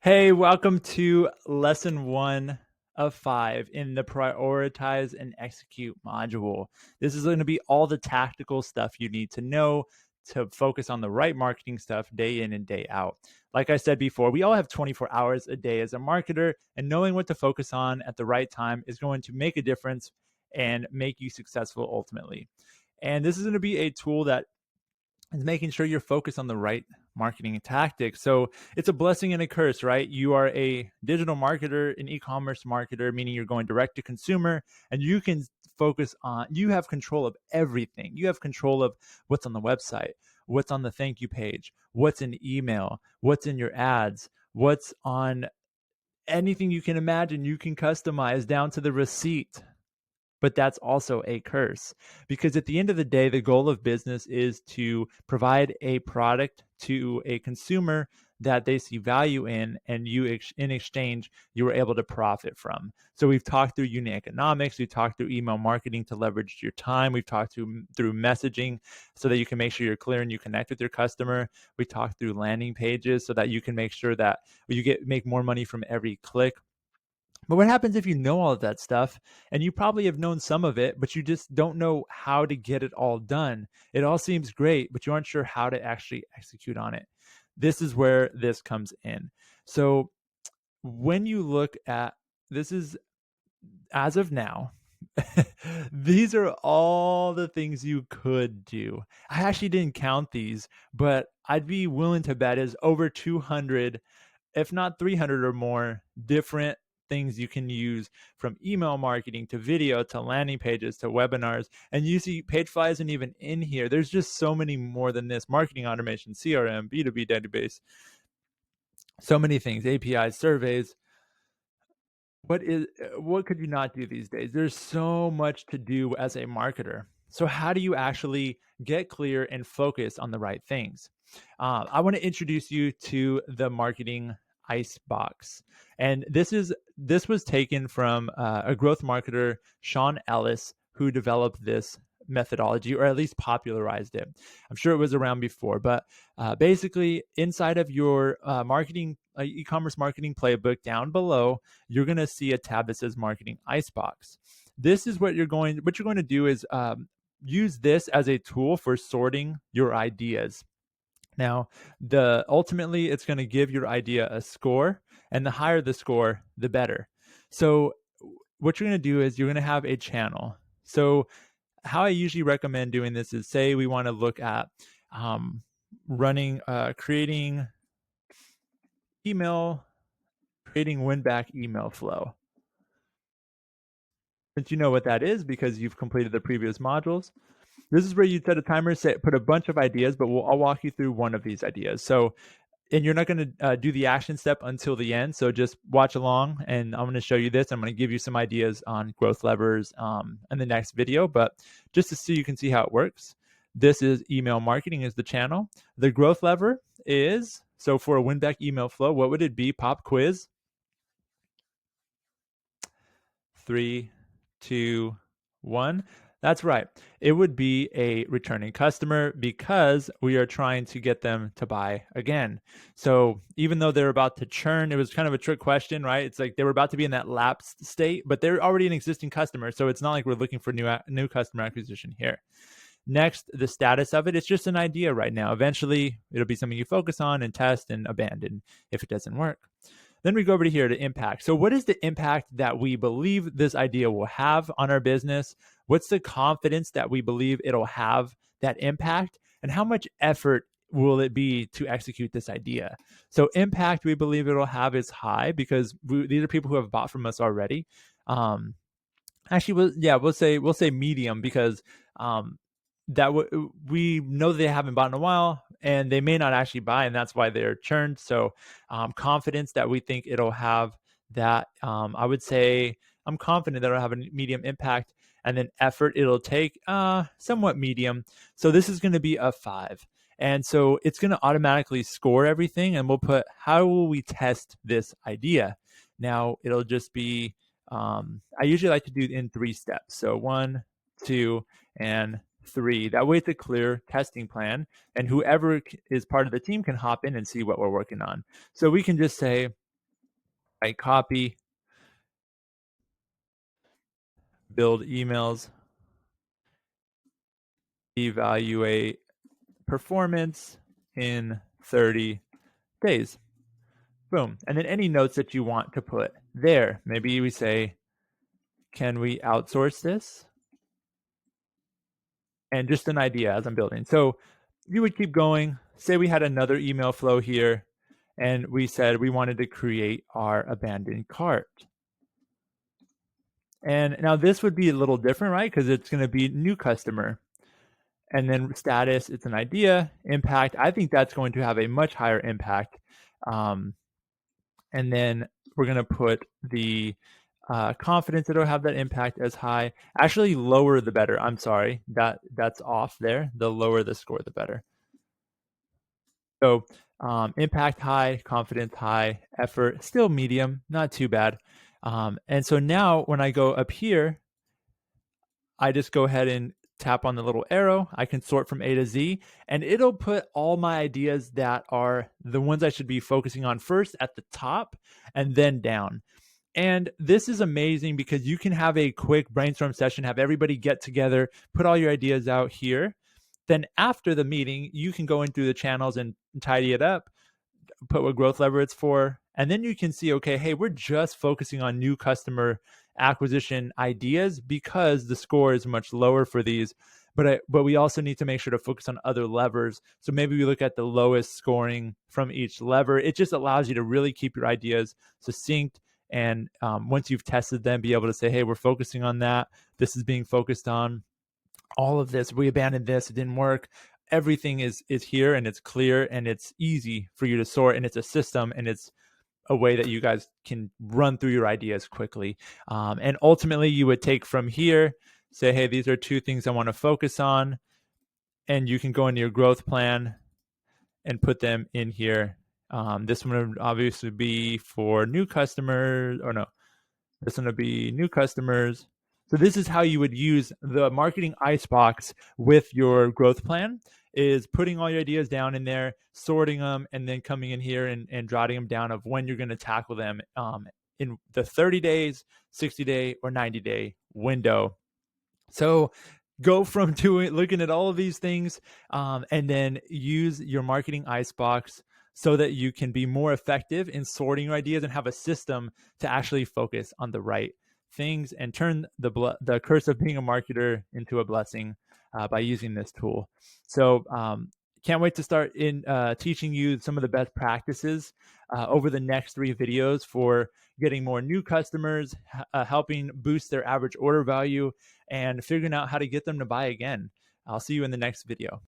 Hey, welcome to lesson 1 of 5 in the prioritize and execute module. This is going to be all the tactical stuff you need to know to focus on the right marketing stuff day in and day out. Like I said before, we all have 24 hours a day as a marketer, and knowing what to focus on at the right time is going to make a difference and make you successful ultimately. And this is going to be a tool that is making sure you're focused on the right marketing tactics. So it's a blessing and a curse, right? You are a digital marketer, an e-commerce marketer, meaning you're going direct to consumer, and you can focus on, you have control of everything. You have control of what's on the website, what's on the thank you page, what's in email, what's in your ads, what's on anything you can imagine. You can customize down to the receipt, but that's also a curse, because at the end of the day, the goal of business is to provide a product to a consumer that they see value in, and you in exchange you were able to profit from. So we've talked through unit economics, we've talked through email marketing to leverage your time, we've talked through messaging so that you can make sure you're clear and you connect with your customer. We talked through landing pages so that you can make sure that you make more money from every click. But what happens if you know all of that stuff, and you probably have known some of it, but you just don't know how to get it all done? It all seems great, but you aren't sure how to actually execute on it. This is where this comes in. So when you look at this, is as of now, these are all the things you could do. I actually didn't count these, but I'd be willing to bet is over 200, if not 300 or more different things you can use, from email marketing to video to landing pages to webinars. And you see Pagefly isn't even in here. There's just so many more than this: marketing automation, CRM, B2B database, so many things, APIs, surveys. What could you not do these days? There's so much to do as a marketer. So how do you actually get clear and focus on the right things? I want to introduce you to the marketing icebox, and this was taken from a growth marketer, Sean Ellis, who developed this methodology, or at least popularized it. I'm sure it was around before, but basically, inside of your marketing e-commerce marketing playbook, down below, you're going to see a tab that says marketing icebox. This is what you're going to do is use this as a tool for sorting your ideas. Now, the ultimately it's going to give your idea a score, and the higher the score, the better. So what you're going to do is you're going to have a channel. So how I usually recommend doing this is, say we want to look at creating email, creating win back email flow. Since you know what that is because you've completed the previous modules, this is where you set a timer, put a bunch of ideas, but I'll walk you through one of these ideas. So, and you're not going to do the action step until the end. So just watch along, and I'm going to show you this. I'm going to give you some ideas on growth levers in the next video, but just to see, you can see how it works. This is email marketing is the channel. The growth lever is, so for a win back email flow, what would it be? Pop quiz. 3, 2, 1. That's right. It would be a returning customer, because we are trying to get them to buy again. So even though they're about to churn, it was kind of a trick question, right? It's like they were about to be in that lapsed state, but they're already an existing customer. So it's not like we're looking for new customer acquisition here. Next, the status of it. It's just an idea right now. Eventually, it'll be something you focus on and test and abandon if it doesn't work. Then we go over to here to impact. So what is the impact that we believe this idea will have on our business? What's the confidence that we believe it'll have that impact? And how much effort will it be to execute this idea? So impact we believe it'll have is high, because these are people who have bought from us already. Actually, we'll say medium, because we know they haven't bought in a while, and they may not actually buy, and that's why they're churned. So confidence that we think it'll have that, I would say I'm confident that it'll have a medium impact. And then effort it'll take, somewhat medium. So this is going to be a 5. And so it's going to automatically score everything, and we'll put, how will we test this idea? Now it'll just be, I usually like to do in 3 steps. So 1, 2, and 3. That way it's a clear testing plan, and whoever is part of the team can hop in and see what we're working on. So we can just say, write copy, build emails, evaluate performance in 30 days. Boom. And then any notes that you want to put there. Maybe we say, can we outsource this? And just an idea as I'm building. So you would keep going. Say we had another email flow here, and we said we wanted to create our abandoned cart. And now this would be a little different, right? Because it's going to be new customer. And then status, it's an idea. Impact, I think that's going to have a much higher impact. And then we're going to put the confidence it'll have that impact as high. Actually, lower the better. I'm sorry, that's off there. The lower the score, the better. So impact high, confidence high, effort still medium, not too bad. And so now when I go up here, I just go ahead and tap on the little arrow. I can sort from A to Z, and it'll put all my ideas that are the ones I should be focusing on first at the top and then down. And this is amazing because you can have a quick brainstorm session, have everybody get together, put all your ideas out here. Then after the meeting, you can go in through the channels and tidy it up, put what growth lever it's for, and then you can see, okay, hey, we're just focusing on new customer acquisition ideas because the score is much lower for these. But we also need to make sure to focus on other levers. So maybe we look at the lowest scoring from each lever. It just allows you to really keep your ideas succinct. And once you've tested them, be able to say, hey, we're focusing on that. This is being focused on. All of this, we abandoned this, it didn't work. Everything is here, and it's clear, and it's easy for you to sort, and it's a system, and it's a way that you guys can run through your ideas quickly. And ultimately, you would take from here, say, hey, these are 2 things I want to focus on, and you can go into your growth plan and put them in here. This one would obviously be for new customers, or no, this one would be new customers. So this is how you would use the marketing icebox with your growth plan, is putting all your ideas down in there, sorting them, and then coming in here and jotting them down of when you're going to tackle them in the 30 days, 60-day, or 90-day window. So go from looking at all of these things and then use your marketing icebox so that you can be more effective in sorting your ideas and have a system to actually focus on the right things and turn the curse of being a marketer into a blessing by using this tool. So can't wait to start in teaching you some of the best practices over the next 3 videos for getting more new customers, helping boost their average order value, and figuring out how to get them to buy again. I'll see you in the next video.